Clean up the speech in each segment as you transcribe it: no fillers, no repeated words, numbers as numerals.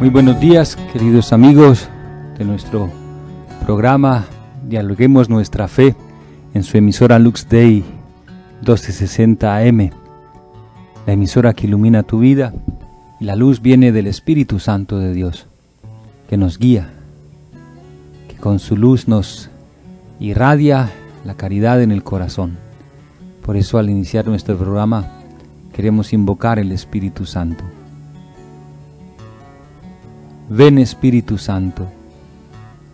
Muy buenos días, queridos amigos de nuestro programa Dialoguemos Nuestra Fe en su emisora Lux Dei 1260 AM, la emisora que ilumina tu vida, y la luz viene del Espíritu Santo de Dios, que nos guía, que con su luz nos irradia la caridad en el corazón. Por eso, al iniciar nuestro programa, queremos invocar el Espíritu Santo. Ven, Espíritu Santo,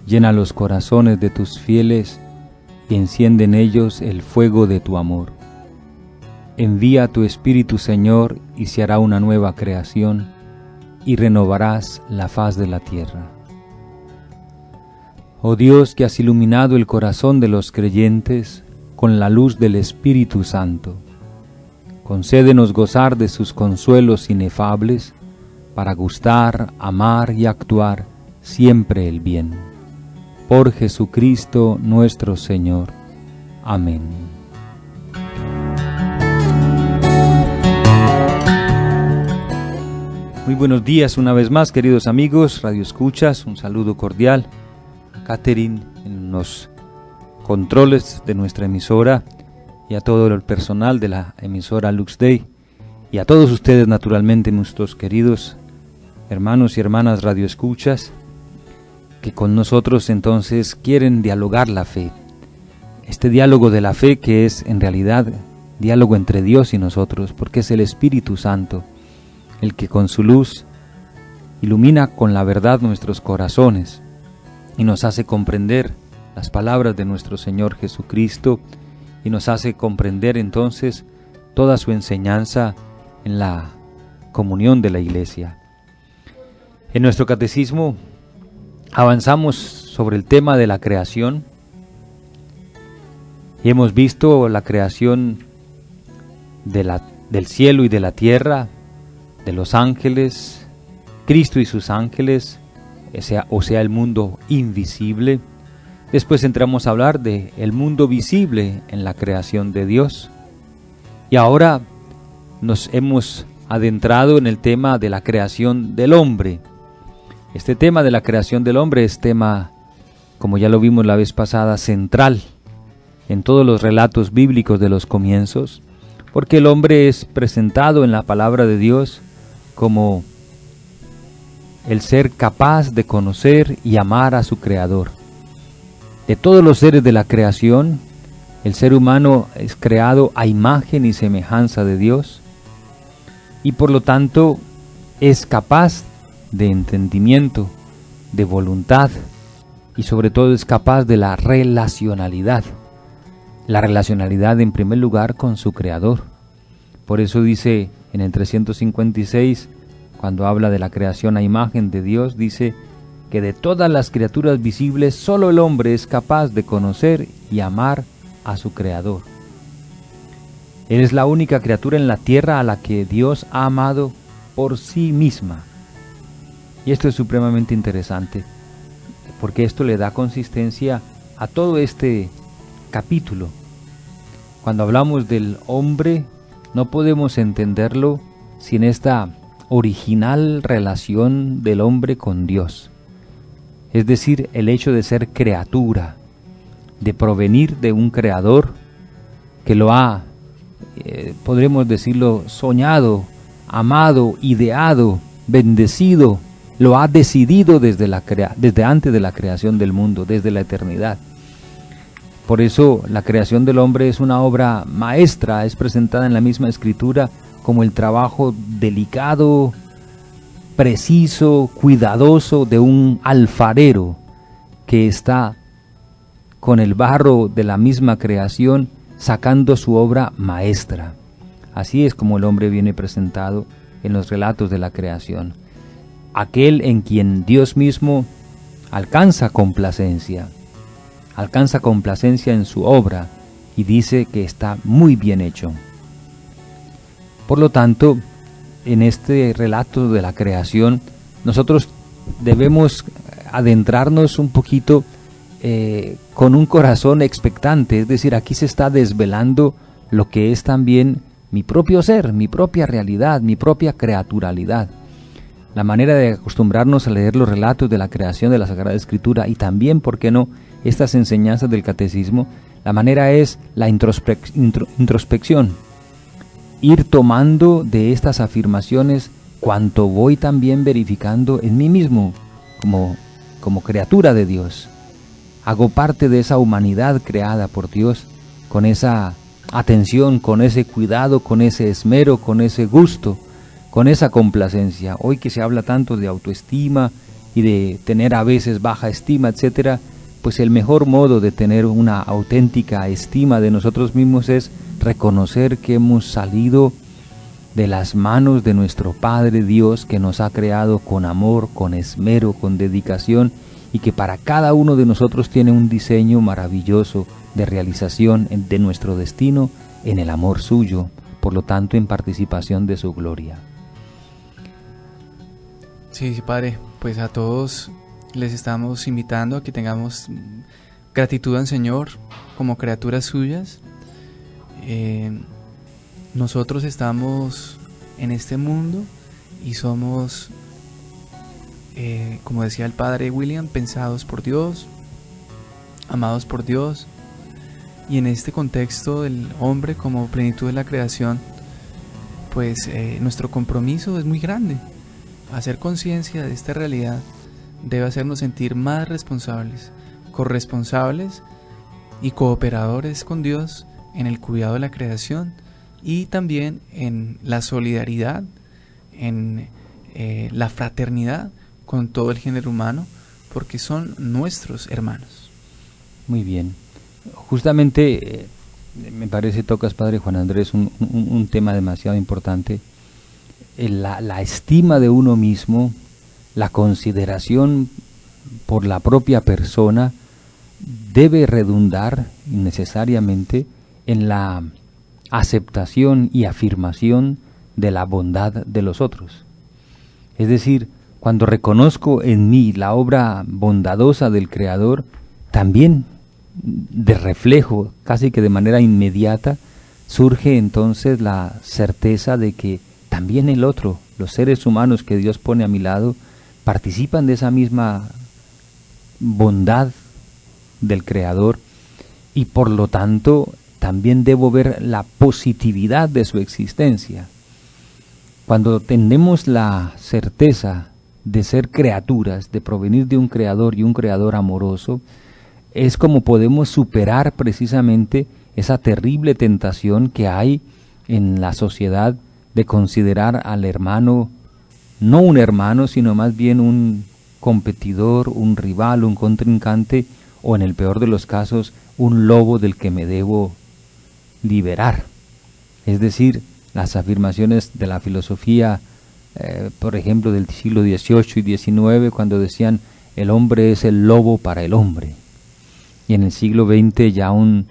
llena los corazones de tus fieles y enciende en ellos el fuego de tu amor. Envía tu Espíritu, Señor, y se hará una nueva creación, y renovarás la faz de la tierra. Oh Dios, que has iluminado el corazón de los creyentes con la luz del Espíritu Santo, concédenos gozar de sus consuelos inefables, para gustar, amar y actuar siempre el bien. Por Jesucristo nuestro Señor. Amén. Muy buenos días una vez más, queridos amigos, Radio Escuchas, un saludo cordial a Catherine en los controles de nuestra emisora y a todo el personal de la emisora Lux Dei y a todos ustedes, naturalmente, nuestros queridos hermanos y hermanas radioescuchas, que con nosotros entonces quieren dialogar la fe. Este diálogo de la fe, que es en realidad diálogo entre Dios y nosotros, porque es el Espíritu Santo el que con su luz ilumina con la verdad nuestros corazones y nos hace comprender las palabras de nuestro Señor Jesucristo y nos hace comprender entonces toda su enseñanza en la comunión de la Iglesia. En nuestro catecismo avanzamos sobre el tema de la creación y hemos visto la creación del cielo y de la tierra, de los ángeles, Cristo y sus ángeles, o sea el mundo invisible. Después entramos a hablar del mundo visible en la creación de Dios. Y ahora nos hemos adentrado en el tema de la creación del hombre. Este tema de la creación del hombre es tema, como ya lo vimos la vez pasada, central en todos los relatos bíblicos de los comienzos, porque el hombre es presentado en la palabra de Dios como el ser capaz de conocer y amar a su Creador. De todos los seres de la creación, el ser humano es creado a imagen y semejanza de Dios, y por lo tanto es capaz de entendimiento, de voluntad, y sobre todo es capaz de la relacionalidad en primer lugar con su Creador. Por eso dice en el 356, cuando habla de la creación a imagen de Dios, dice que de todas las criaturas visibles, solo el hombre es capaz de conocer y amar a su Creador. Él es la única criatura en la tierra a la que Dios ha amado por sí misma. Y esto es supremamente interesante, porque esto le da consistencia a todo este capítulo. Cuando hablamos del hombre, no podemos entenderlo sin esta original relación del hombre con Dios. Es decir, el hecho de ser criatura, de provenir de un creador que lo ha, podremos decirlo, soñado, amado, ideado, bendecido, lo ha decidido desde antes de la creación del mundo, desde la eternidad. Por eso la creación del hombre es una obra maestra, es presentada en la misma Escritura como el trabajo delicado, preciso, cuidadoso de un alfarero que está con el barro de la misma creación sacando su obra maestra. Así es como el hombre viene presentado en los relatos de la creación. Aquel en quien Dios mismo alcanza complacencia en su obra y dice que está muy bien hecho. Por lo tanto, en este relato de la creación, nosotros debemos adentrarnos un poquito con un corazón expectante, es decir, aquí se está desvelando lo que es también mi propio ser, mi propia realidad, mi propia creaturalidad. la manera de acostumbrarnos a leer los relatos de la creación de la Sagrada Escritura y también, ¿por qué no?, estas enseñanzas del catecismo, la manera es la introspección, ir tomando de estas afirmaciones cuanto voy también verificando en mí mismo como criatura de Dios. Hago parte de esa humanidad creada por Dios, con esa atención, con ese cuidado, con ese esmero, con ese gusto, con esa complacencia. Hoy que se habla tanto de autoestima y de tener a veces baja estima, etcétera, pues el mejor modo de tener una auténtica estima de nosotros mismos es reconocer que hemos salido de las manos de nuestro Padre Dios, que nos ha creado con amor, con esmero, con dedicación, y que para cada uno de nosotros tiene un diseño maravilloso de realización de nuestro destino en el amor suyo, por lo tanto en participación de su gloria. Sí, Padre, pues a todos les estamos invitando a que tengamos gratitud al Señor como criaturas suyas. Nosotros estamos en este mundo y somos, como decía el Padre William, pensados por Dios, amados por Dios, y en este contexto del hombre como plenitud de la creación, pues nuestro compromiso es muy grande. Hacer conciencia de esta realidad debe hacernos sentir más responsables, corresponsables y cooperadores con Dios en el cuidado de la creación y también en la solidaridad, en la fraternidad con todo el género humano, porque son nuestros hermanos. Muy bien. Justamente, me parece, tocas, Padre Juan Andrés, un tema demasiado importante. La estima de uno mismo, la consideración por la propia persona debe redundar necesariamente en la aceptación y afirmación de la bondad de los otros. Es decir, cuando reconozco en mí la obra bondadosa del Creador, también de reflejo, casi que de manera inmediata, surge entonces la certeza de que también el otro, los seres humanos que Dios pone a mi lado, participan de esa misma bondad del Creador y por lo tanto también debo ver la positividad de su existencia. Cuando tenemos la certeza de ser criaturas, de provenir de un Creador y un Creador amoroso, es como podemos superar precisamente esa terrible tentación que hay en la sociedad de considerar al hermano no un hermano, sino más bien un competidor, un rival, un contrincante, o en el peor de los casos, un lobo del que me debo liberar. Es decir, las afirmaciones de la filosofía, por ejemplo, del siglo XVIII y XIX, cuando decían el hombre es el lobo para el hombre. Y en el siglo XX ya un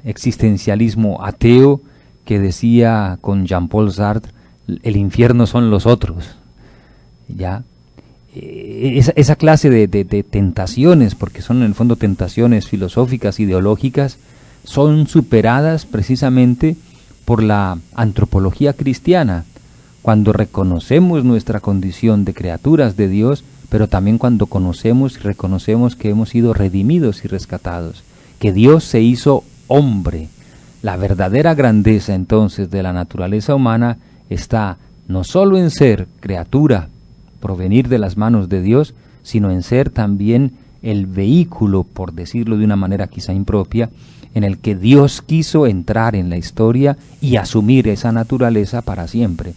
existencialismo ateo que decía con Jean-Paul Sartre, el infierno son los otros. ¿Ya? Esa clase de tentaciones, porque son en el fondo tentaciones filosóficas, ideológicas, son superadas precisamente por la antropología cristiana, cuando reconocemos nuestra condición de criaturas de Dios, pero también cuando conocemos y reconocemos que hemos sido redimidos y rescatados, que Dios se hizo hombre. La verdadera grandeza entonces de la naturaleza humana está no solo en ser criatura, provenir de las manos de Dios, sino en ser también el vehículo, por decirlo de una manera quizá impropia, en el que Dios quiso entrar en la historia y asumir esa naturaleza para siempre.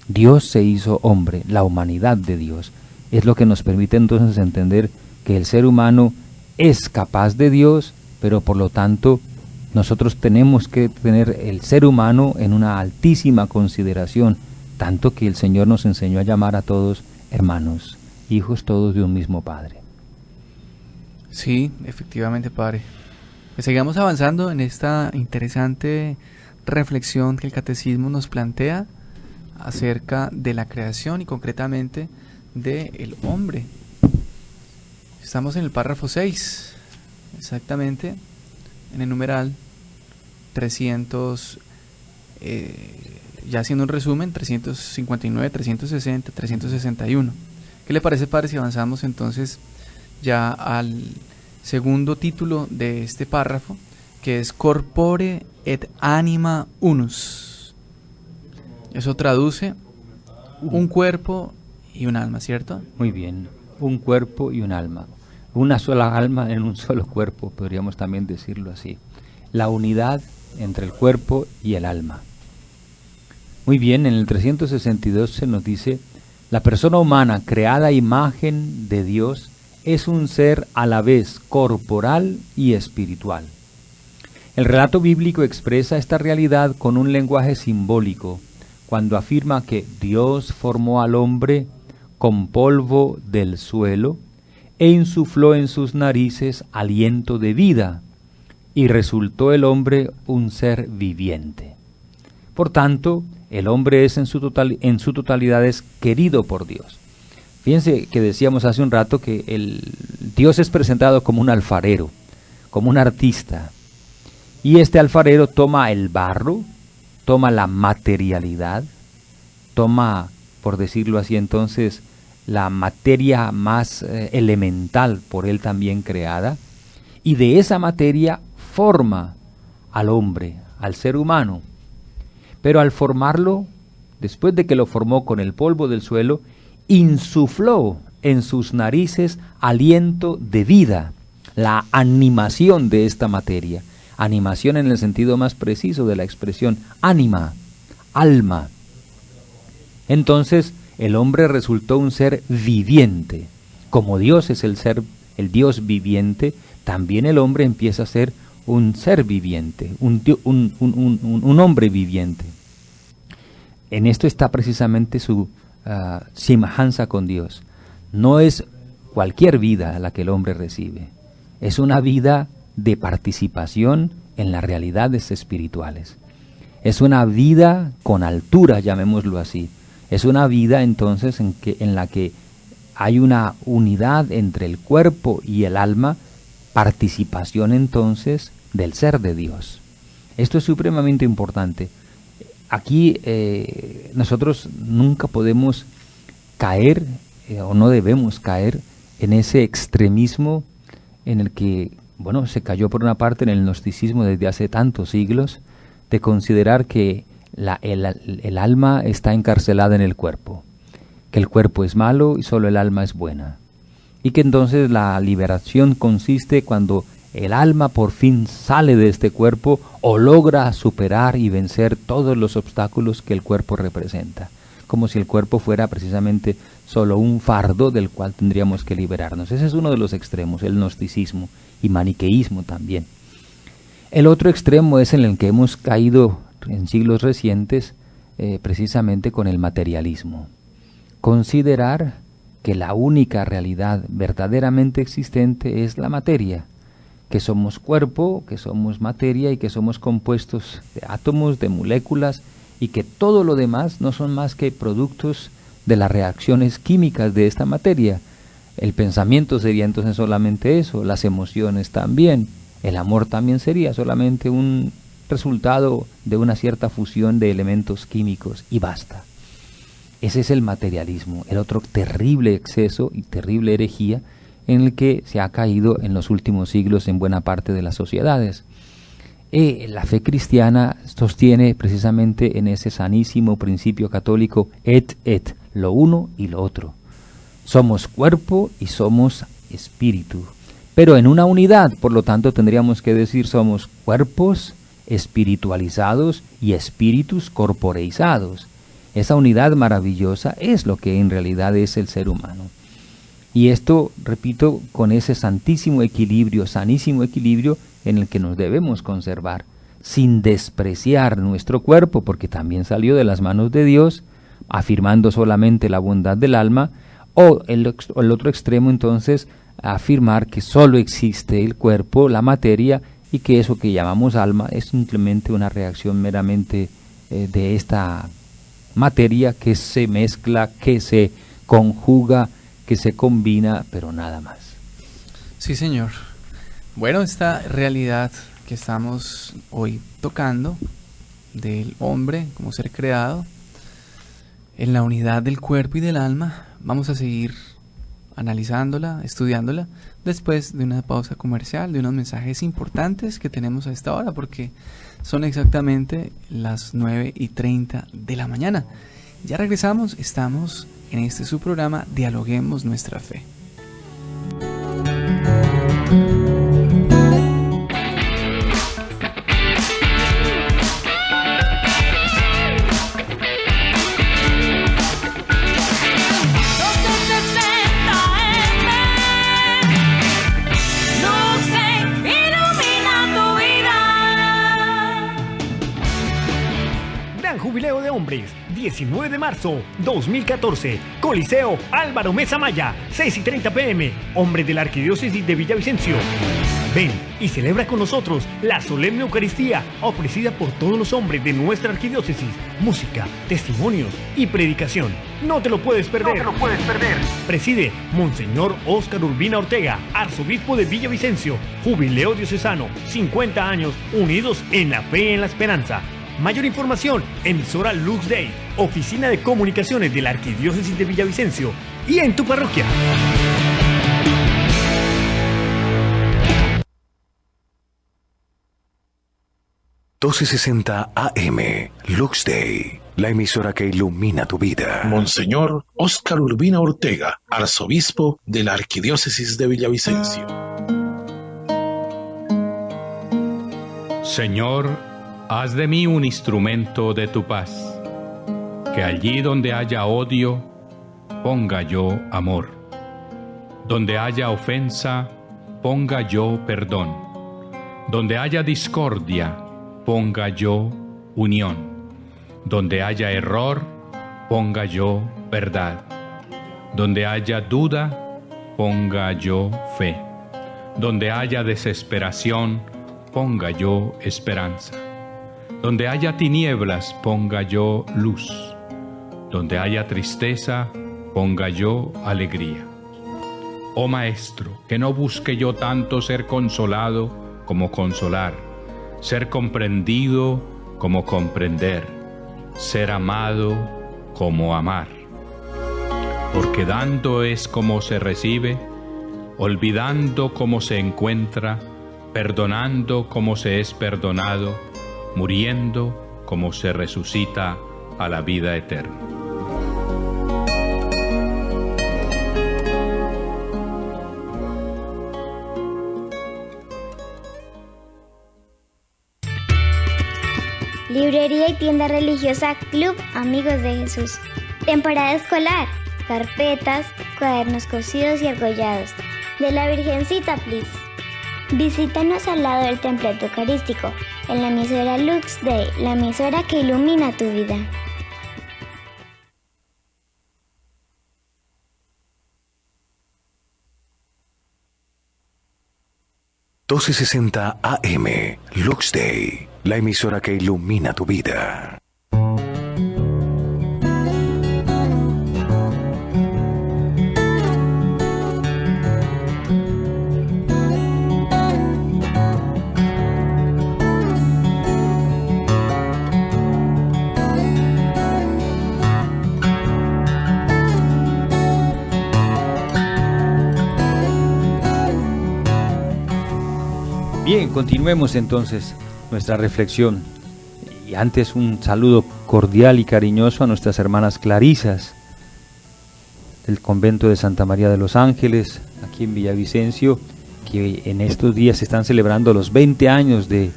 Dios se hizo hombre, la humanidad de Dios. Es lo que nos permite entonces entender que el ser humano es capaz de Dios, pero por lo tanto nosotros tenemos que tener el ser humano en una altísima consideración, tanto que el Señor nos enseñó a llamar a todos hermanos, hijos todos de un mismo Padre. Sí, efectivamente, Padre. Pues sigamos avanzando en esta interesante reflexión que el Catecismo nos plantea acerca de la creación y concretamente del hombre. Estamos en el párrafo 6, exactamente, en el numeral 300, ya haciendo un resumen, 359, 360, 361. ¿Qué le parece, padre, si avanzamos entonces ya al segundo título de este párrafo, que es Corpore et Anima Unus? Eso traduce un cuerpo y un alma, ¿cierto? Muy bien, un cuerpo y un alma. Una sola alma en un solo cuerpo, podríamos también decirlo así. La unidad entre el cuerpo y el alma. Muy bien, en el 362 se nos dice: la persona humana, creada a imagen de Dios, es un ser a la vez corporal y espiritual. El relato bíblico expresa esta realidad con un lenguaje simbólico, cuando afirma que Dios formó al hombre con polvo del suelo e insufló en sus narices aliento de vida, y resultó el hombre un ser viviente. Por tanto, el hombre es en su totalidad es querido por Dios. Fíjense que decíamos hace un rato que Dios es presentado como un alfarero, como un artista, y este alfarero toma el barro, toma la materialidad, toma, por decirlo así entonces, la materia más elemental por él también creada, y de esa materia forma al hombre, al ser humano. Pero al formarlo, después de que lo formó con el polvo del suelo, insufló en sus narices aliento de vida, la animación de esta materia. Animación en el sentido más preciso de la expresión, ánima, alma. Entonces el hombre resultó un ser viviente. Como Dios es el Dios viviente, también el hombre empieza a ser un ser viviente, un hombre viviente. En esto está precisamente su semejanza con Dios. No es cualquier vida la que el hombre recibe, es una vida de participación en las realidades espirituales. Es una vida con altura, llamémoslo así. Es una vida entonces en la que hay una unidad entre el cuerpo y el alma, participación entonces del ser de Dios. Esto es supremamente importante. Aquí nosotros nunca podemos caer o no debemos caer en ese extremismo en el que, bueno, se cayó por una parte en el gnosticismo desde hace tantos siglos, de considerar que el alma está encarcelada en el cuerpo, que el cuerpo es malo y solo el alma es buena, y que entonces la liberación consiste cuando el alma por fin sale de este cuerpo o logra superar y vencer todos los obstáculos que el cuerpo representa, como si el cuerpo fuera precisamente solo un fardo del cual tendríamos que liberarnos. Ese es uno de los extremos, el gnosticismo y maniqueísmo también. El otro extremo es en el que hemos caído en siglos recientes, precisamente con el materialismo. Considerar que la única realidad verdaderamente existente es la materia, que somos cuerpo, que somos materia y que somos compuestos de átomos, de moléculas, y que todo lo demás no son más que productos de las reacciones químicas de esta materia. El pensamiento sería entonces solamente eso, las emociones también, el amor también sería solamente un resultado de una cierta fusión de elementos químicos y basta. Ese es el materialismo, el otro terrible exceso y terrible herejía en el que se ha caído en los últimos siglos en buena parte de las sociedades. La fe cristiana sostiene precisamente en ese sanísimo principio católico et, lo uno y lo otro. Somos cuerpo y somos espíritu, pero en una unidad, por lo tanto tendríamos que decir somos cuerpos espiritualizados y espíritus corporeizados. Esa unidad maravillosa es lo que en realidad es el ser humano. Y esto, repito, con ese santísimo equilibrio, sanísimo equilibrio en el que nos debemos conservar, sin despreciar nuestro cuerpo, porque también salió de las manos de Dios, afirmando solamente la bondad del alma, o el otro extremo entonces, afirmar que solo existe el cuerpo, la materia, y que eso que llamamos alma es simplemente una reacción meramente de esta materia que se mezcla, que se conjuga, que se combina, pero nada más. Sí, señor. Bueno, esta realidad que estamos hoy tocando del hombre como ser creado, en la unidad del cuerpo y del alma. Vamos a seguir analizándola, estudiándola, después de una pausa comercial, de unos mensajes importantes que tenemos a esta hora, porque son exactamente las 9:30 de la mañana. Ya regresamos, estamos en este su programa Dialoguemos Nuestra Fe. Jubileo de Hombres, 19 de marzo 2014, Coliseo Álvaro Mesa Maya, 6:30 p.m, Hombres de la Arquidiócesis de Villavicencio. Ven y celebra con nosotros la solemne Eucaristía ofrecida por todos los hombres de nuestra arquidiócesis, música, testimonios y predicación. No te lo puedes perder. No te lo puedes perder. Preside Monseñor Óscar Urbina Ortega, arzobispo de Villavicencio. Jubileo diocesano, 50 años unidos en la fe y en la esperanza. Mayor información, emisora Lux Day, Oficina de Comunicaciones de la Arquidiócesis de Villavicencio y en tu parroquia. ...1260 AM, Lux Day, la emisora que ilumina tu vida. Monseñor Óscar Urbina Ortega, arzobispo de la Arquidiócesis de Villavicencio. Señor, haz de mí un instrumento de tu paz, que allí donde haya odio, ponga yo amor. Donde haya ofensa, ponga yo perdón. Donde haya discordia, ponga yo unión. Donde haya error, ponga yo verdad. Donde haya duda, ponga yo fe. Donde haya desesperación, ponga yo esperanza. Donde haya tinieblas, ponga yo luz. Donde haya tristeza, ponga yo alegría. Oh Maestro, que no busque yo tanto ser consolado como consolar, ser comprendido como comprender, ser amado como amar. Porque dando es como se recibe, olvidando como se encuentra, perdonando como se es perdonado, muriendo como se resucita a la vida eterna. Librería y tienda religiosa Club Amigos de Jesús. Temporada escolar. Carpetas, cuadernos cosidos y argollados. De la Virgencita, please. Visítanos al lado del Templo Eucarístico, en la emisora Lux Day, la emisora que ilumina tu vida. ...1260 AM, Lux Day, la emisora que ilumina tu vida. Bien, continuemos entonces nuestra reflexión. Y antes un saludo cordial y cariñoso a nuestras hermanas clarisas del convento de Santa María de los Ángeles, aquí en Villavicencio, que en estos días están celebrando los 20 años de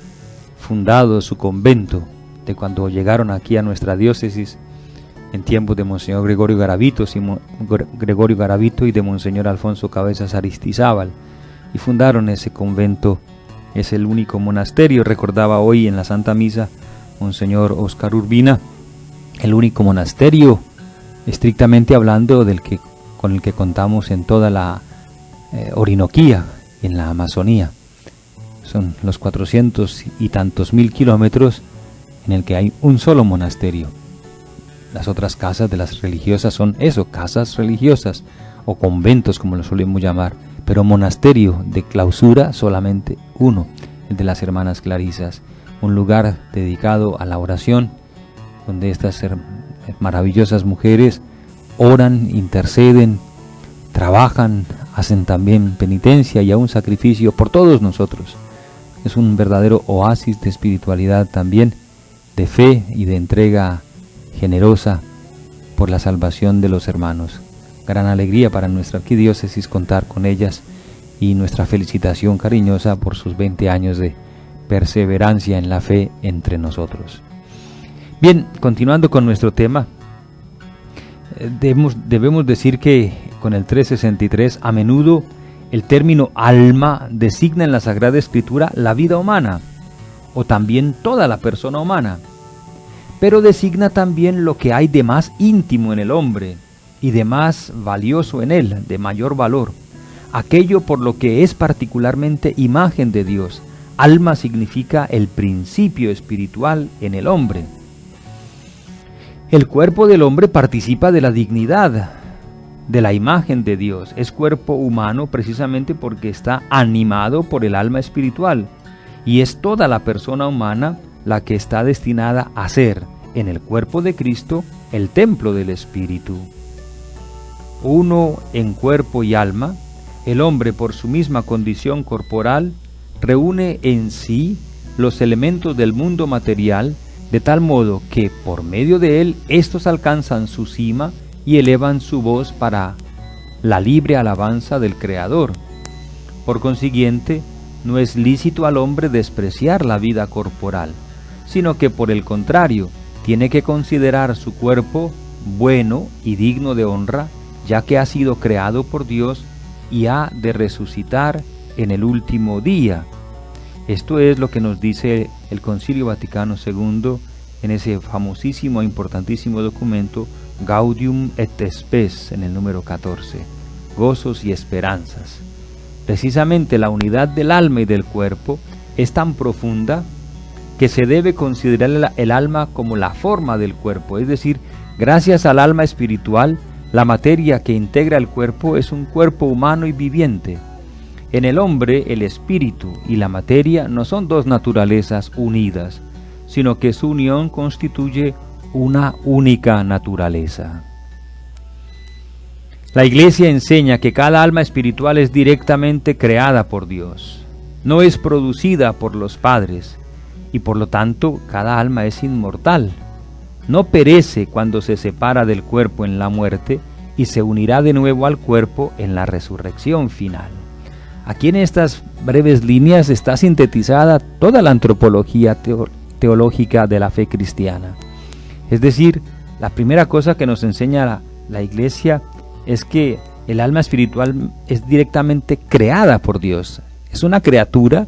fundado su convento, de cuando llegaron aquí a nuestra diócesis en tiempos de Monseñor Gregorio Garavito y de Monseñor Alfonso Cabezas Aristizábal, y fundaron ese convento. Es el único monasterio, recordaba hoy en la Santa Misa Monseñor Óscar Urbina, el único monasterio, estrictamente hablando, con el que contamos en toda la Orinoquía, en la Amazonía. Son los 400 y tantos mil kilómetros en el que hay un solo monasterio. Las otras casas de las religiosas son eso, casas religiosas o conventos como lo solemos llamar, pero monasterio de clausura solamente uno, el de las hermanas clarisas. un lugar dedicado a la oración, donde estas maravillosas mujeres oran, interceden, trabajan, hacen también penitencia y aún sacrificio por todos nosotros. Es un verdadero oasis de espiritualidad también, de fe y de entrega generosa por la salvación de los hermanos. Gran alegría para nuestra arquidiócesis contar con ellas y nuestra felicitación cariñosa por sus 20 años de perseverancia en la fe entre nosotros. Bien, continuando con nuestro tema, debemos decir que con el 363 a menudo el término alma designa en la Sagrada Escritura la vida humana o también toda la persona humana, pero designa también lo que hay de más íntimo en el hombre y de más valioso en él, de mayor valor, aquello por lo que es particularmente imagen de Dios. Alma significa el principio espiritual en el hombre. El cuerpo del hombre participa de la dignidad de la imagen de Dios. Es cuerpo humano precisamente porque está animado por el alma espiritual, y es toda la persona humana la que está destinada a ser, en el cuerpo de Cristo, el templo del Espíritu. Uno en cuerpo y alma, el hombre por su misma condición corporal reúne en sí los elementos del mundo material, de tal modo que por medio de él estos alcanzan su cima y elevan su voz para la libre alabanza del Creador. Por consiguiente, no es lícito al hombre despreciar la vida corporal, sino que por el contrario, tiene que considerar su cuerpo bueno y digno de honra, ya que ha sido creado por Dios y ha de resucitar en el último día. Esto es lo que nos dice el Concilio Vaticano II en ese famosísimo e importantísimo documento Gaudium et Spes, en el número 14, Gozos y Esperanzas. Precisamente la unidad del alma y del cuerpo es tan profunda que se debe considerar el alma como la forma del cuerpo, es decir, gracias al alma espiritual, la materia que integra el cuerpo es un cuerpo humano y viviente. En el hombre, el espíritu y la materia no son dos naturalezas unidas, sino que su unión constituye una única naturaleza. La Iglesia enseña que cada alma espiritual es directamente creada por Dios, no es producida por los padres, y por lo tanto cada alma es inmortal. No perece cuando se separa del cuerpo en la muerte y se unirá de nuevo al cuerpo en la resurrección final. Aquí en estas breves líneas está sintetizada toda la antropología teológica de la fe cristiana. Es decir, la primera cosa que nos enseña la Iglesia es que el alma espiritual es directamente creada por Dios. Es una criatura,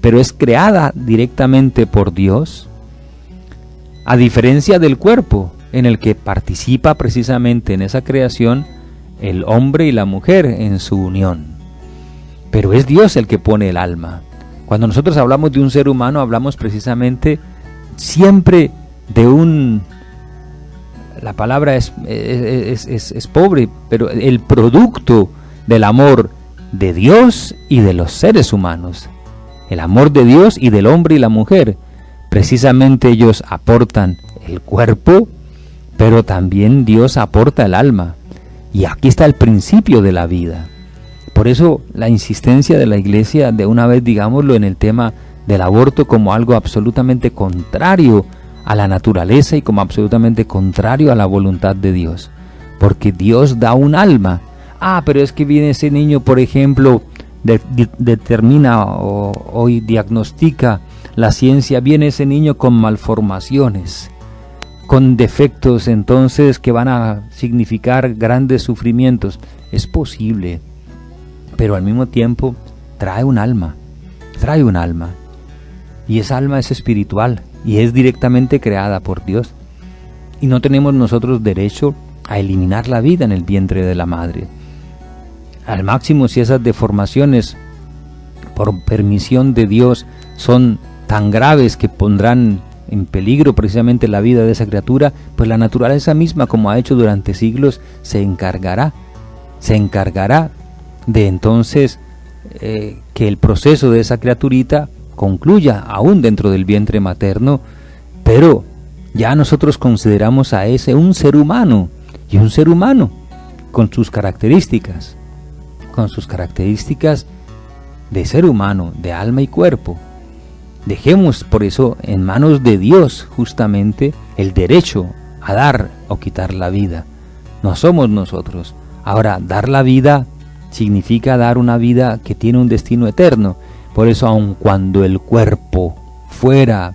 pero es creada directamente por Dios, a diferencia del cuerpo, en el que participa precisamente en esa creación el hombre y la mujer en su unión. Pero es Dios el que pone el alma. Cuando nosotros hablamos de un ser humano, hablamos precisamente siempre de la palabra es pobre, pero el producto del amor de Dios y de los seres humanos. El amor de Dios y del hombre y la mujer. Precisamente ellos aportan el cuerpo, pero también Dios aporta el alma. Y aquí está el principio de la vida. Por eso la insistencia de la Iglesia, de una vez digámoslo, en el tema del aborto como algo absolutamente contrario a la naturaleza y como absolutamente contrario a la voluntad de Dios. Porque Dios da un alma. Pero es que viene ese niño, por ejemplo, determina o diagnostica la ciencia, viene ese niño con malformaciones, con defectos entonces que van a significar grandes sufrimientos. Es posible, pero al mismo tiempo trae un alma, y esa alma es espiritual y es directamente creada por Dios, y no tenemos nosotros derecho a eliminar la vida en el vientre de la madre. Al máximo, si esas deformaciones por permisión de Dios son tan graves que pondrán en peligro precisamente la vida de esa criatura, pues la naturaleza misma, como ha hecho durante siglos, se encargará de entonces que el proceso de esa criaturita concluya aún dentro del vientre materno, pero ya nosotros consideramos a ese un ser humano, y un ser humano con sus características de ser humano, de alma y cuerpo. Dejemos por eso en manos de Dios justamente el derecho a dar o quitar la vida. No somos nosotros. Ahora, dar la vida significa dar una vida que tiene un destino eterno. Por eso, aun cuando el cuerpo fuera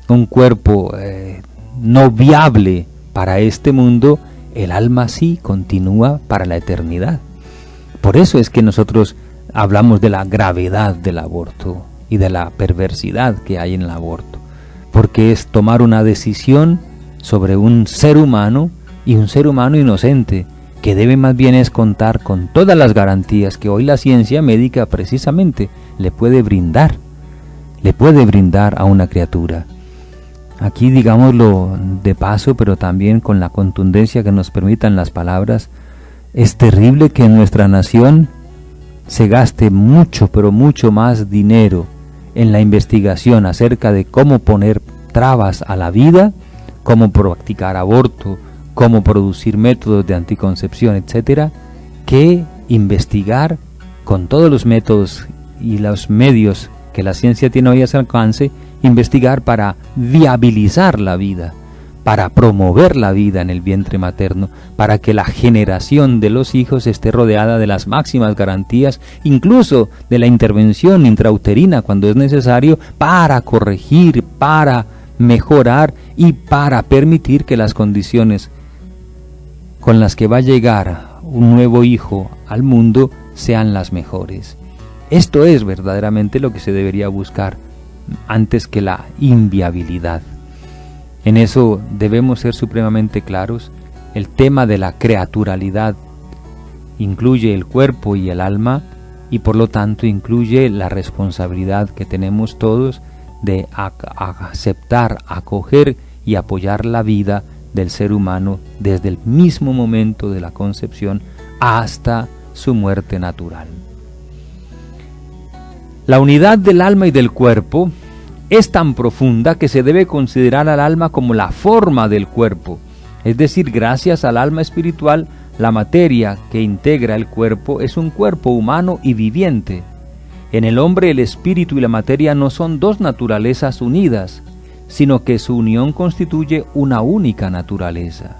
un cuerpo no viable para este mundo, el alma sí continúa para la eternidad. Por eso es que nosotros hablamos de la gravedad del aborto y de la perversidad que hay en el aborto, porque es tomar una decisión sobre un ser humano, y un ser humano inocente, que debe más bien es contar con todas las garantías que hoy la ciencia médica precisamente le puede brindar a una criatura. Aquí, digámoslo de paso, pero también con la contundencia que nos permitan las palabras, es terrible que en nuestra nación se gaste mucho, pero mucho más dinero en la investigación acerca de cómo poner trabas a la vida, cómo practicar aborto, cómo producir métodos de anticoncepción, etcétera, que investigar con todos los métodos y los medios que la ciencia tiene hoy a su alcance, investigar para viabilizar la vida, para promover la vida en el vientre materno, para que la generación de los hijos esté rodeada de las máximas garantías, incluso de la intervención intrauterina cuando es necesario, para corregir, para mejorar y para permitir que las condiciones con las que va a llegar un nuevo hijo al mundo sean las mejores. Esto es verdaderamente lo que se debería buscar antes que la inviabilidad. En eso debemos ser supremamente claros. El tema de la creaturalidad incluye el cuerpo y el alma, y por lo tanto incluye la responsabilidad que tenemos todos de aceptar, acoger y apoyar la vida del ser humano desde el mismo momento de la concepción hasta su muerte natural. La unidad del alma y del cuerpo es tan profunda que se debe considerar al alma como la forma del cuerpo, es decir, gracias al alma espiritual, la materia que integra el cuerpo es un cuerpo humano y viviente. En el hombre el espíritu y la materia no son dos naturalezas unidas, sino que su unión constituye una única naturaleza.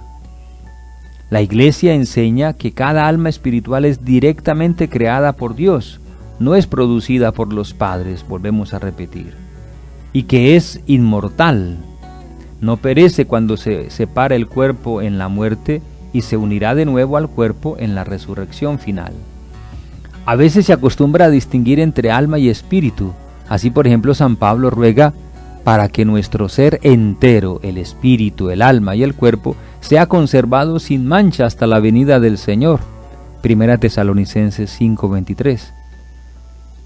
La Iglesia enseña que cada alma espiritual es directamente creada por Dios, no es producida por los padres, volvemos a repetir, y que es inmortal, no perece cuando se separa el cuerpo en la muerte y se unirá de nuevo al cuerpo en la resurrección final. A veces se acostumbra a distinguir entre alma y espíritu. Así, por ejemplo, San Pablo ruega para que nuestro ser entero, el espíritu, el alma y el cuerpo, sea conservado sin mancha hasta la venida del Señor. 1 Tesalonicenses 5:23.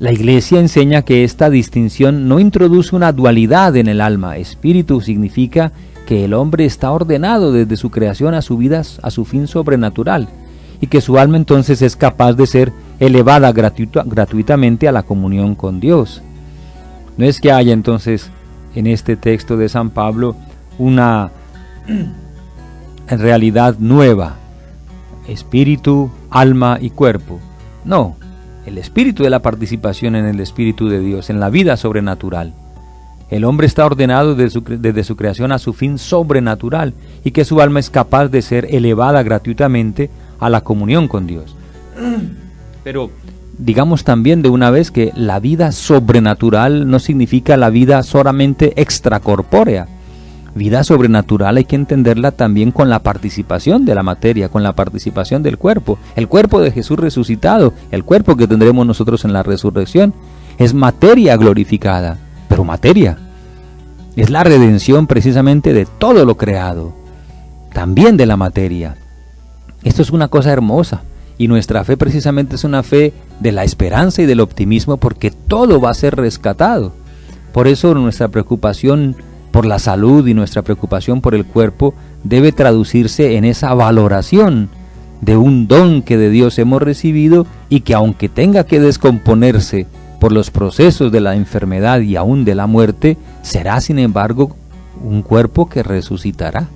La Iglesia enseña que esta distinción no introduce una dualidad en el alma. Espíritu significa que el hombre está ordenado desde su creación a su vida, a su fin sobrenatural, y que su alma entonces es capaz de ser elevada gratuitamente a la comunión con Dios. No es que haya entonces en este texto de San Pablo una realidad nueva, espíritu, alma y cuerpo. No, el espíritu de la participación en el Espíritu de Dios, en la vida sobrenatural. El hombre está ordenado desde su creación a su fin sobrenatural, y que su alma es capaz de ser elevada gratuitamente a la comunión con Dios. Pero digamos también de una vez que la vida sobrenatural no significa la vida solamente extracorpórea. Vida sobrenatural hay que entenderla también con la participación de la materia, con la participación del cuerpo. El cuerpo de Jesús resucitado, el cuerpo que tendremos nosotros en la resurrección, es materia glorificada, pero materia. Es la redención precisamente de todo lo creado, también de la materia. Esto es una cosa hermosa, y nuestra fe precisamente es una fe de la esperanza y del optimismo, porque todo va a ser rescatado. Por eso nuestra preocupación por la salud y nuestra preocupación por el cuerpo debe traducirse en esa valoración de un don que de Dios hemos recibido, y que aunque tenga que descomponerse por los procesos de la enfermedad y aún de la muerte, será sin embargo un cuerpo que resucitará,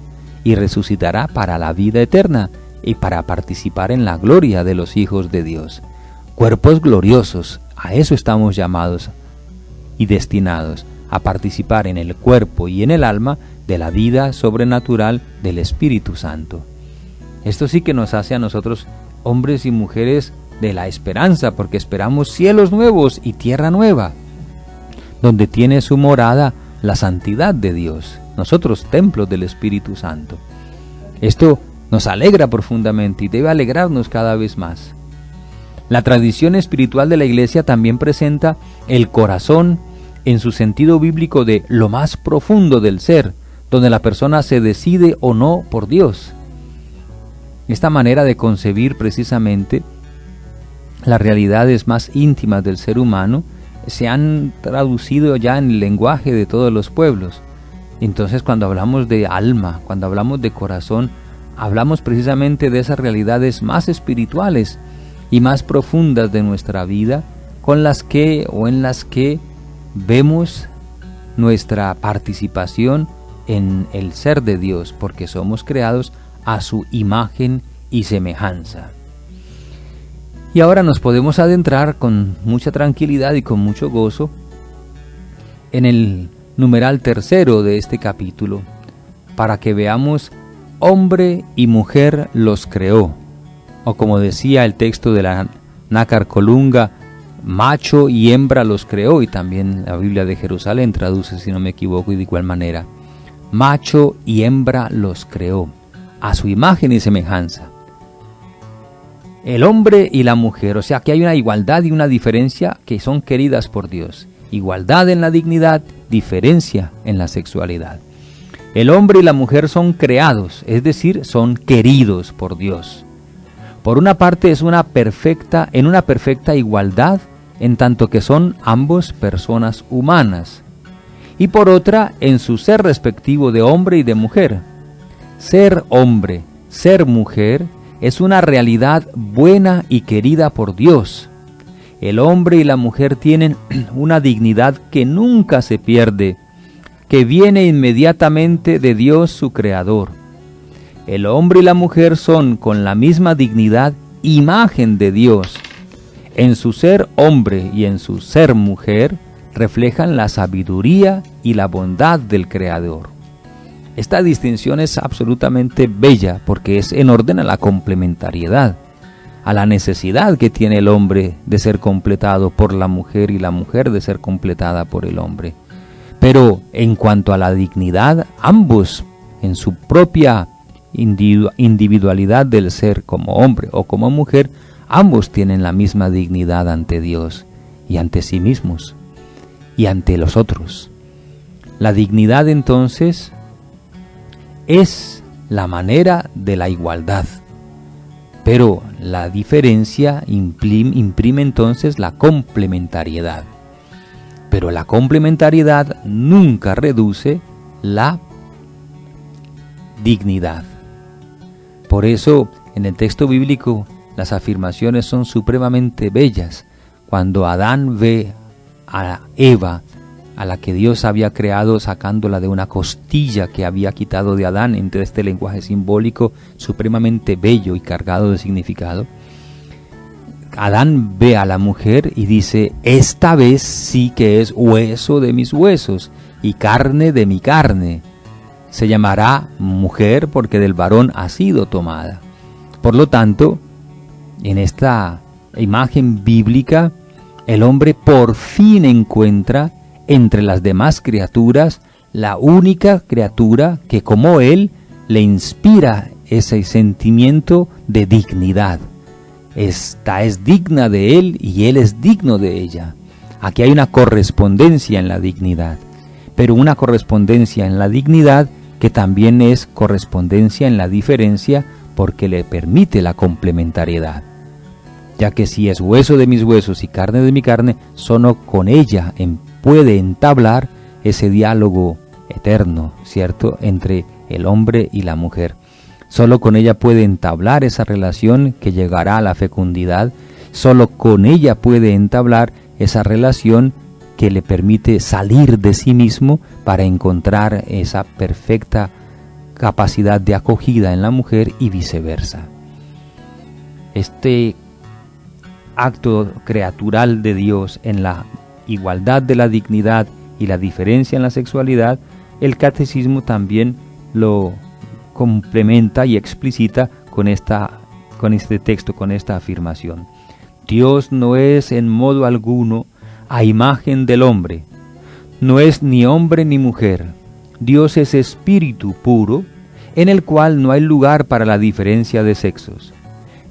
y resucitará para la vida eterna y para participar en la gloria de los hijos de Dios. Cuerpos gloriosos, a eso estamos llamados y destinados, a participar en el cuerpo y en el alma de la vida sobrenatural del Espíritu Santo. Esto sí que nos hace a nosotros hombres y mujeres de la esperanza, porque esperamos cielos nuevos y tierra nueva, donde tiene su morada la santidad de Dios, nosotros templos del Espíritu Santo. Esto nos alegra profundamente y debe alegrarnos cada vez más. La tradición espiritual de la Iglesia también presenta el corazón en su sentido bíblico de lo más profundo del ser, donde la persona se decide o no por Dios. Esta manera de concebir precisamente las realidades más íntimas del ser humano se han traducido ya en el lenguaje de todos los pueblos. Entonces, cuando hablamos de alma, cuando hablamos de corazón, hablamos precisamente de esas realidades más espirituales y más profundas de nuestra vida, con las que o en las que vemos nuestra participación en el ser de Dios, porque somos creados a su imagen y semejanza. Y ahora nos podemos adentrar con mucha tranquilidad y con mucho gozo en el numeral 3 de este capítulo, para que veamos: hombre y mujer los creó, o como decía el texto de la Nácar Colunga, macho y hembra los creó, y también la Biblia de Jerusalén traduce, si no me equivoco, y de igual manera, macho y hembra los creó, a su imagen y semejanza. El hombre y la mujer, o sea que hay una igualdad y una diferencia que son queridas por Dios. Igualdad en la dignidad, diferencia en la sexualidad. El hombre y la mujer son creados, es decir, son queridos por Dios. Por una parte es en una perfecta igualdad, en tanto que son ambos personas humanas, y por otra en su ser respectivo de hombre y de mujer. Ser hombre, ser mujer, es una realidad buena y querida por Dios. El hombre y la mujer tienen una dignidad que nunca se pierde, que viene inmediatamente de Dios su Creador. El hombre y la mujer son con la misma dignidad imagen de Dios. En su ser hombre y en su ser mujer reflejan la sabiduría y la bondad del Creador. Esta distinción es absolutamente bella porque es en orden a la complementariedad, a la necesidad que tiene el hombre de ser completado por la mujer y la mujer de ser completada por el hombre. Pero en cuanto a la dignidad, ambos en su propia individualidad del ser como hombre o como mujer, ambos tienen la misma dignidad ante Dios y ante sí mismos y ante los otros. La dignidad entonces es la manera de la igualdad, pero la diferencia imprime entonces la complementariedad. Pero la complementariedad nunca reduce la dignidad. Por eso, en el texto bíblico, las afirmaciones son supremamente bellas. Cuando Adán ve a Eva, a la que Dios había creado sacándola de una costilla que había quitado de Adán, entre este lenguaje simbólico supremamente bello y cargado de significado, Adán ve a la mujer y dice: esta vez sí que es hueso de mis huesos y carne de mi carne. Se llamará mujer porque del varón ha sido tomada. Por lo tanto, en esta imagen bíblica, el hombre por fin encuentra entre las demás criaturas la única criatura que, como él, le inspira ese sentimiento de dignidad. Esta es digna de él y él es digno de ella. Aquí hay una correspondencia en la dignidad, pero una correspondencia en la dignidad que también es correspondencia en la diferencia, porque le permite la complementariedad. Ya que si es hueso de mis huesos y carne de mi carne, solo con ella puede entablar ese diálogo eterno, ¿cierto?, entre el hombre y la mujer. Solo con ella puede entablar esa relación que llegará a la fecundidad. Solo con ella puede entablar esa relación que le permite salir de sí mismo para encontrar esa perfecta capacidad de acogida en la mujer y viceversa. Este acto creatural de Dios en la igualdad de la dignidad y la diferencia en la sexualidad, el catecismo también lo complementa y explicita con este texto, con esta afirmación. Dios no es en modo alguno a imagen del hombre, no es ni hombre ni mujer. Dios es espíritu puro, en el cual no hay lugar para la diferencia de sexos.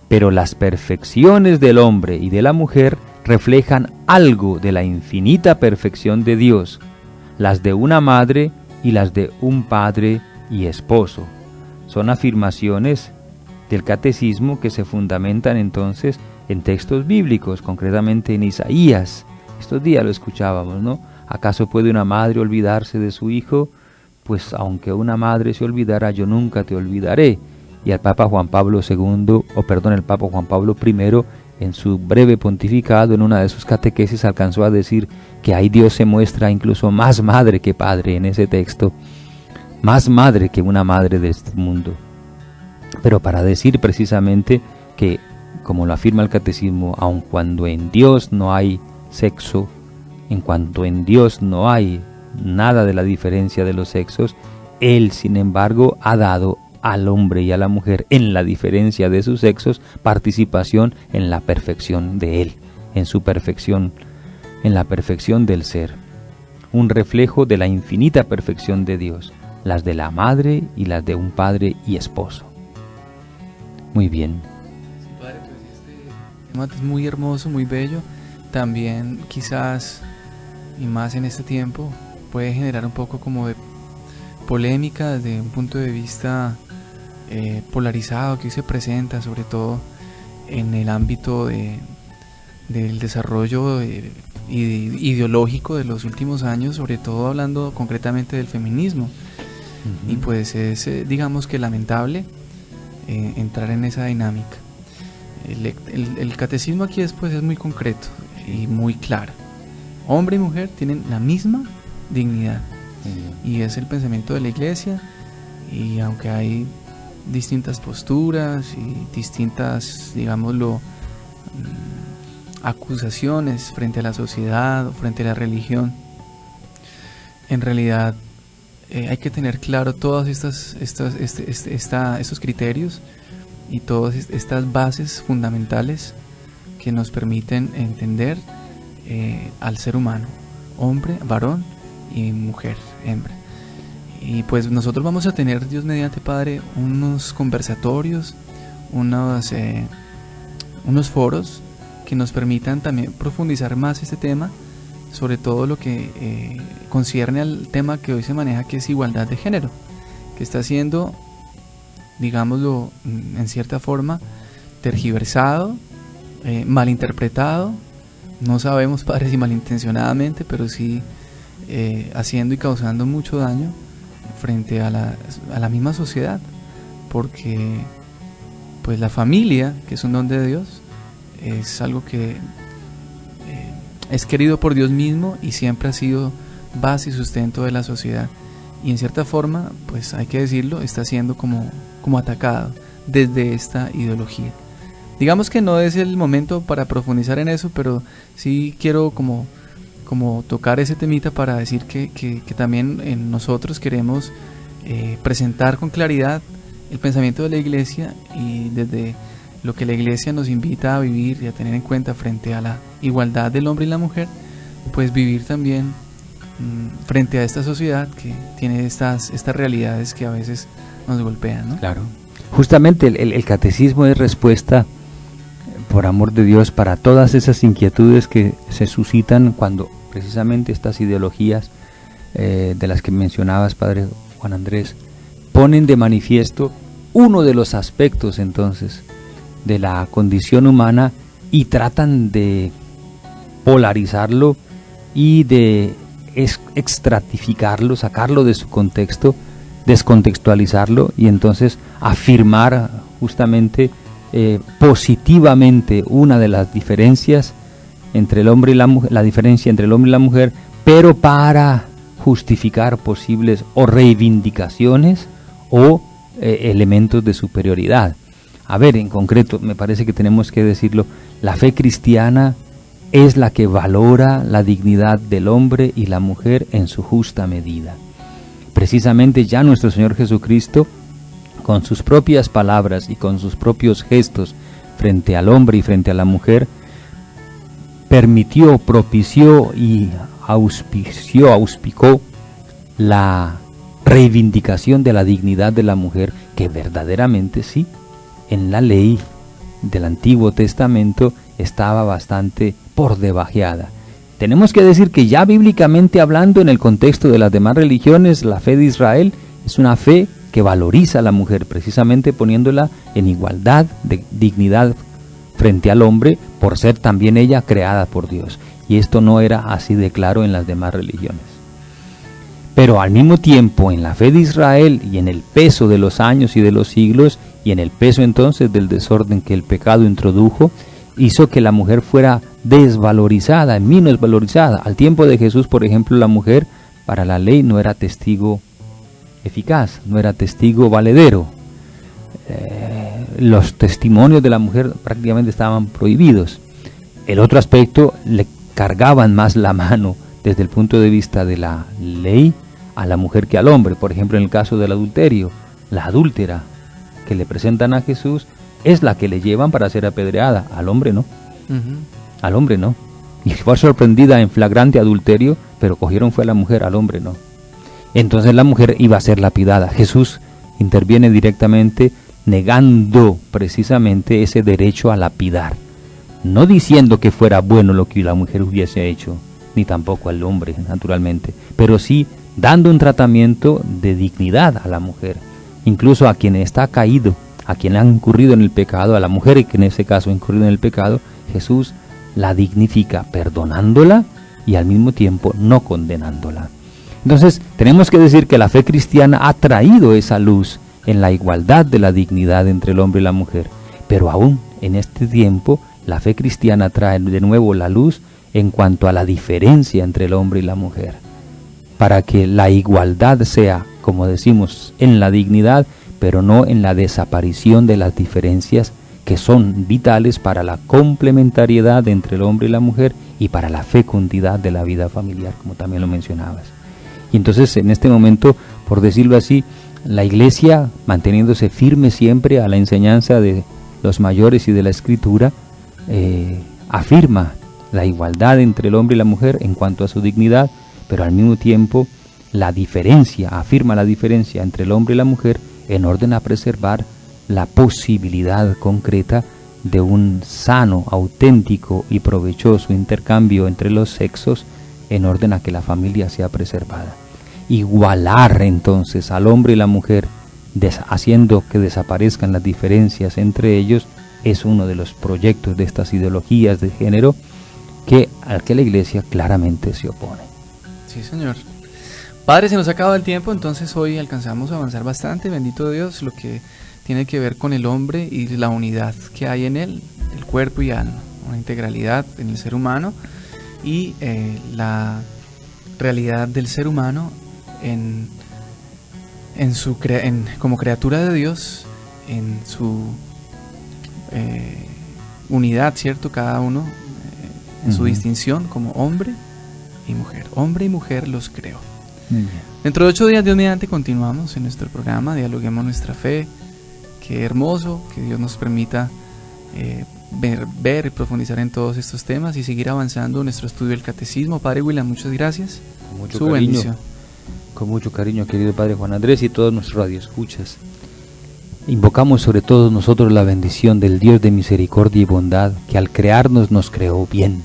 Pero las perfecciones del hombre y de la mujer reflejan algo de la infinita perfección de Dios, las de una madre y las de un padre y esposo. Son afirmaciones del catecismo que se fundamentan entonces en textos bíblicos, concretamente en Isaías. Estos días lo escuchábamos, ¿no? ¿Acaso puede una madre olvidarse de su hijo? Pues aunque una madre se olvidara, yo nunca te olvidaré. Y el Papa Juan Pablo I, en su breve pontificado, en una de sus catequesis, alcanzó a decir que ahí Dios se muestra incluso más madre que padre en ese texto, más madre que una madre de este mundo. Pero para decir precisamente que, como lo afirma el catecismo, aun cuando en Dios no hay sexo, en cuanto en Dios no hay nada de la diferencia de los sexos, Él, sin embargo, ha dado al hombre y a la mujer, en la diferencia de sus sexos, participación en la perfección de Él, en su perfección, en la perfección del ser, un reflejo de la infinita perfección de Dios, las de la madre y las de un padre y esposo. Muy bien. Sí, padre, pues este tema es muy hermoso, muy bello. También quizás, y más en este tiempo, puede generar un poco como de polémica desde un punto de vista polarizado que hoy se presenta, sobre todo en el ámbito del desarrollo ideológico de los últimos años, sobre todo hablando concretamente del feminismo. Y pues es, digamos que lamentable entrar en esa dinámica. El catecismo aquí después es muy concreto y muy claro. Hombre y mujer tienen la misma dignidad. Y es el pensamiento de la Iglesia, y aunque hay distintas posturas y distintas, digámoslo, acusaciones frente a la sociedad o frente a la religión, en realidad hay que tener claro todos estos criterios y todas estas bases fundamentales que nos permiten entender al ser humano, hombre, varón y mujer, hembra. Y pues nosotros vamos a tener, Dios mediante, Padre, unos conversatorios, unos foros que nos permitan también profundizar más este tema, sobre todo lo que concierne al tema que hoy se maneja, que es igualdad de género, que está siendo, digámoslo, en cierta forma, tergiversado, malinterpretado. No sabemos, Padre, si malintencionadamente, pero sí haciendo y causando mucho daño frente a la misma sociedad, porque pues la familia, que es un don de Dios, es algo que es querido por Dios mismo y siempre ha sido base y sustento de la sociedad, y en cierta forma, pues hay que decirlo, está siendo como atacado desde esta ideología. Digamos que no es el momento para profundizar en eso, pero sí quiero como tocar ese temita para decir que también nosotros queremos presentar con claridad el pensamiento de la Iglesia, y desde lo que la Iglesia nos invita a vivir y a tener en cuenta frente a la igualdad del hombre y la mujer, pues vivir también frente a esta sociedad que tiene estas realidades que a veces nos golpean, ¿no? Claro. Justamente el catecismo es respuesta, por amor de Dios, para todas esas inquietudes que se suscitan cuando precisamente estas ideologías de las que mencionabas, Padre Juan Andrés, ponen de manifiesto uno de los aspectos entonces de la condición humana y tratan de polarizarlo y de extratificarlo, sacarlo de su contexto, descontextualizarlo y entonces afirmar justamente positivamente una de las diferencias entre el hombre y la mujer, la diferencia entre el hombre y la mujer, pero para justificar posibles o reivindicaciones o elementos de superioridad. A ver, en concreto, me parece que tenemos que decirlo, la fe cristiana es la que valora la dignidad del hombre y la mujer en su justa medida. Precisamente ya nuestro Señor Jesucristo, con sus propias palabras y con sus propios gestos frente al hombre y frente a la mujer, permitió, propició y auspicó la reivindicación de la dignidad de la mujer, que verdaderamente sí, en la ley del Antiguo Testamento estaba bastante por debajeada. Tenemos que decir que ya bíblicamente hablando, en el contexto de las demás religiones, la fe de Israel es una fe que valoriza a la mujer, precisamente poniéndola en igualdad de dignidad frente al hombre, por ser también ella creada por Dios. Y esto no era así de claro en las demás religiones. Pero al mismo tiempo, en la fe de Israel y en el peso de los años y de los siglos, y en el peso entonces del desorden que el pecado introdujo, hizo que la mujer fuera desvalorizada, menos valorizada. Al tiempo de Jesús, por ejemplo, la mujer para la ley no era testigo eficaz, no era testigo valedero. Los testimonios de la mujer prácticamente estaban prohibidos. El otro aspecto, le cargaban más la mano desde el punto de vista de la ley a la mujer que al hombre. Por ejemplo, en el caso del adulterio, la adúltera que le presentan a Jesús es la que le llevan para ser apedreada, al hombre no. Al hombre no. Y fue sorprendida en flagrante adulterio, pero cogieron fue a la mujer, al hombre no. Entonces la mujer iba a ser lapidada. Jesús interviene directamente negando precisamente ese derecho a lapidar, no diciendo que fuera bueno lo que la mujer hubiese hecho, ni tampoco al hombre, naturalmente, pero sí dando un tratamiento de dignidad a la mujer, incluso a quien está caído, a quien ha incurrido en el pecado, a la mujer que en ese caso ha incurrido en el pecado. Jesús la dignifica perdonándola y al mismo tiempo no condenándola. Entonces tenemos que decir que la fe cristiana ha traído esa luz en la igualdad de la dignidad entre el hombre y la mujer, pero aún en este tiempo la fe cristiana trae de nuevo la luz en cuanto a la diferencia entre el hombre y la mujer, para que la igualdad sea, como decimos, en la dignidad, pero no en la desaparición de las diferencias que son vitales para la complementariedad entre el hombre y la mujer y para la fecundidad de la vida familiar, como también lo mencionabas. Y entonces en este momento, por decirlo así, la Iglesia, manteniéndose firme siempre a la enseñanza de los mayores y de la Escritura, afirma la igualdad entre el hombre y la mujer en cuanto a su dignidad, pero al mismo tiempo afirma la diferencia entre el hombre y la mujer en orden a preservar la posibilidad concreta de un sano, auténtico y provechoso intercambio entre los sexos en orden a que la familia sea preservada. Igualar entonces al hombre y la mujer, haciendo que desaparezcan las diferencias entre ellos, es uno de los proyectos de estas ideologías de género al que la Iglesia claramente se opone. Sí, señor. Padre, se nos acaba el tiempo, entonces hoy alcanzamos a avanzar bastante, bendito Dios, lo que tiene que ver con el hombre y la unidad que hay en él, el cuerpo y alma, una integralidad en el ser humano y la realidad del ser humano como criatura de Dios, en su unidad, ¿cierto? Cada uno en su distinción como hombre y mujer. Hombre y mujer los creó. Dentro de 8 días, Dios mediante, continuamos en nuestro programa Dialoguemos Nuestra Fe. Qué hermoso que Dios nos permita ver y profundizar en todos estos temas y seguir avanzando en nuestro estudio del Catecismo. Padre William, muchas gracias. Con mucho cariño, bendición. Con mucho cariño, querido Padre Juan Andrés y todos nuestros radioescuchas. Invocamos sobre todos nosotros la bendición del Dios de misericordia y bondad, que al crearnos nos creó bien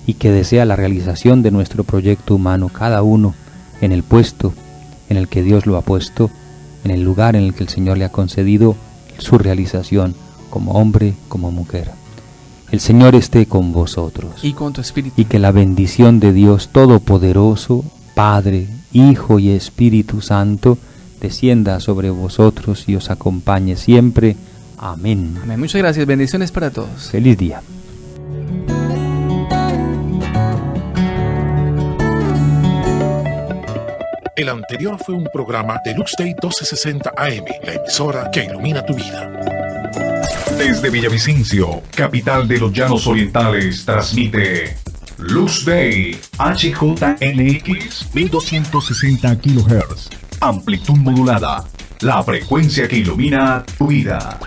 y que desea la realización de nuestro proyecto humano, cada uno en el puesto en el que Dios lo ha puesto, en el lugar en el que el Señor le ha concedido su realización como hombre, como mujer. El Señor esté con vosotros y con tu espíritu, y que la bendición de Dios Todopoderoso, Padre, Hijo y Espíritu Santo, descienda sobre vosotros y os acompañe siempre. Amén. Amén. Muchas gracias. Bendiciones para todos. Feliz día. El anterior fue un programa de Lux Day 1260 AM, la emisora que ilumina tu vida. Desde Villavicencio, capital de los Llanos Orientales, transmite Lux Day HJNX 1260 kHz, amplitud modulada, la frecuencia que ilumina tu vida.